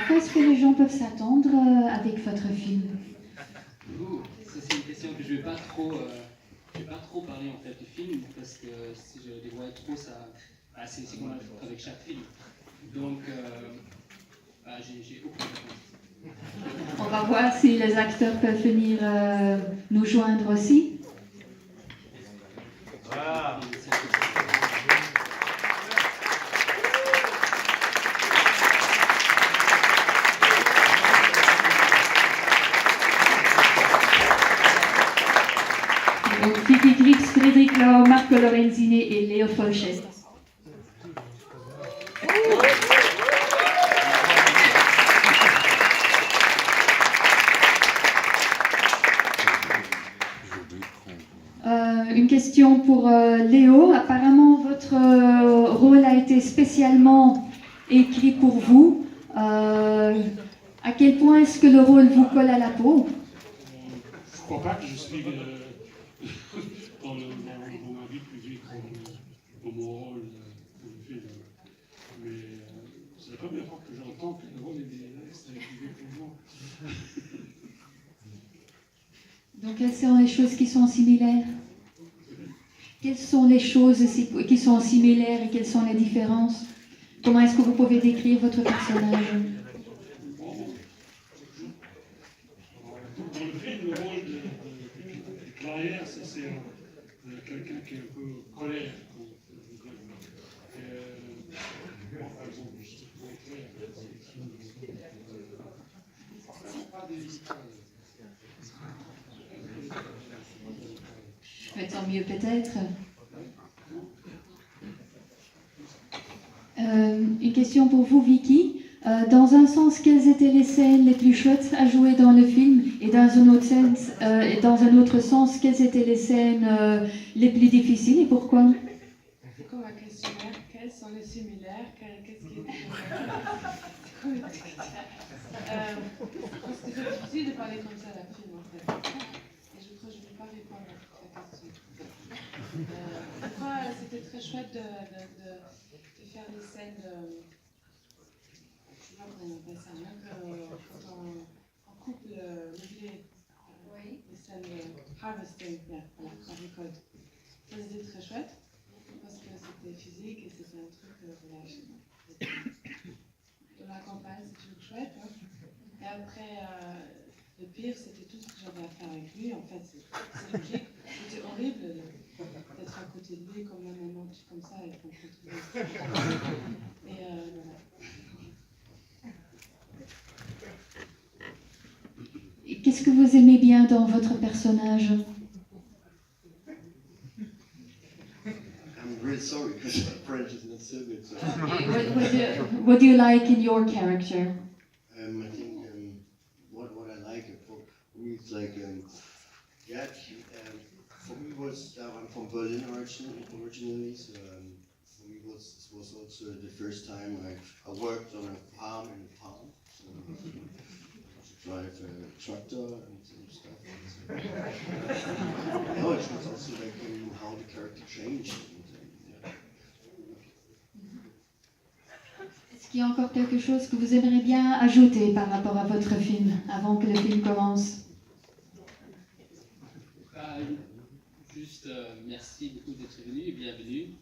quoi est-ce que les gens peuvent s'attendre avec votre film? Ça c'est une question que je vais pas trop parler en fait du film parce que si je dévoile trop c'est comme avec chaque film. Donc j'ai aucune réponse. On va voir si les acteurs peuvent venir nous joindre aussi. Voilà. Donc, Fifi Grix, Frédéric Lau, Marco Lorenzini et Léo Folchet. Une question pour Léo. Apparemment, votre rôle a été spécialement écrit pour vous. À quel point est-ce que le rôle vous colle à la peau? Je ne crois pas que je suis dans ma vie privée dans mon rôle pour le film. Mais c'est la première fois que j'entends que le rôle est écrit pour moi. Donc, quelles sont les choses qui sont similaires? Quelles sont les choses qui sont similaires et quelles sont les différences? Comment est-ce que vous pouvez décrire votre personnage? Dans le film, le rôle de Claire, c'est quelqu'un qui est un peu colère. Moi, par exemple, je suis très clair. Tant mieux peut-être. Une question pour vous, Vicky. Dans un sens, quelles étaient les scènes les plus chouettes à jouer dans le film? Et dans un autre sens, quelles étaient les scènes les plus difficiles et pourquoi? C'est comme un questionnaire. Quels sont les similaires? Qu'est-ce qui est différent? Parce que c'est difficile de parler comme ça d'un film en fait. Et je crois que je ne peux pas répondre à toute la question. Je crois que c'était très chouette de faire des scènes de... Je ne sais pas comment on appelle ça, quand on coupe le blé. Les scènes de harvesting, voilà, on récolte. Ça c'était très chouette, parce que c'était physique et c'était un truc, voilà, dans la campagne, c'est toujours chouette. Hein. Et après, le pire, c'était tout ce que j'avais à faire avec lui. En fait, c'est logique. C'était horrible d'être à côté de lui, comme là maintenant, comme ça, et qu'on retrouve. Et voilà. Et qu'est-ce que vous aimez bien dans votre personnage? I'm really sorry because my French is not so good. So. What do you like in your character? I think what I like for me it's like for me was I'm from Berlin originally, so for me this was also the first time I worked on a farm in a farm. So, to drive a tractor and stuff. So, no, it was also like how the character changed. Est-ce qu'il y a encore quelque chose que vous aimeriez bien ajouter par rapport à votre film, avant que le film commence? Juste merci beaucoup d'être venu et bienvenue.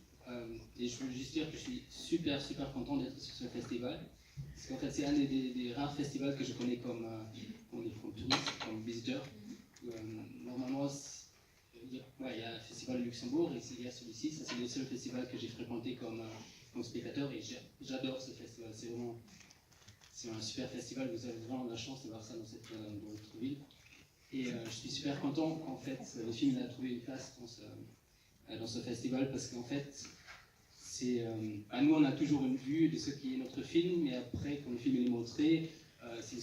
Et je veux juste dire que je suis super content d'être sur ce festival. Parce qu'en fait, c'est un des rares festivals que je connais comme touriste, comme visiteur. Normalement, il y a un festival de Luxembourg et il y a celui-ci. Ça, c'est le seul festival que j'ai fréquenté comme spectateur et j'adore ce festival. C'est un super festival. Vous avez vraiment la chance de voir ça dans votre ville. Et je suis super content qu'en fait, le film a trouvé une place dans ce festival parce qu'en fait, nous on a toujours une vue de ce qui est notre film, mais après quand le film est montré, c'est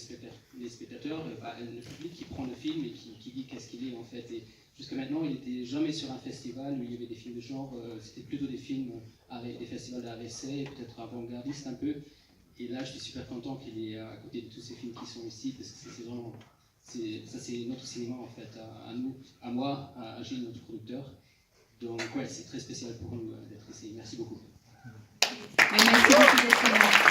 les spectateurs, le public qui prend le film et qui dit qu'est-ce qu'il est en fait. Et jusqu'à maintenant, il n'était jamais sur un festival où il y avait des films de genre, c'était plutôt des films, des festivals d'art essai, peut-être avant-gardistes un peu. Et là, je suis super content qu'il est à côté de tous ces films qui sont ici, parce que c'est vraiment, ça c'est notre cinéma en fait, à nous, à moi, à Gilles, notre producteur. Donc ouais, c'est très spécial pour nous d'être ici. Merci beaucoup. Merci beaucoup d'être là.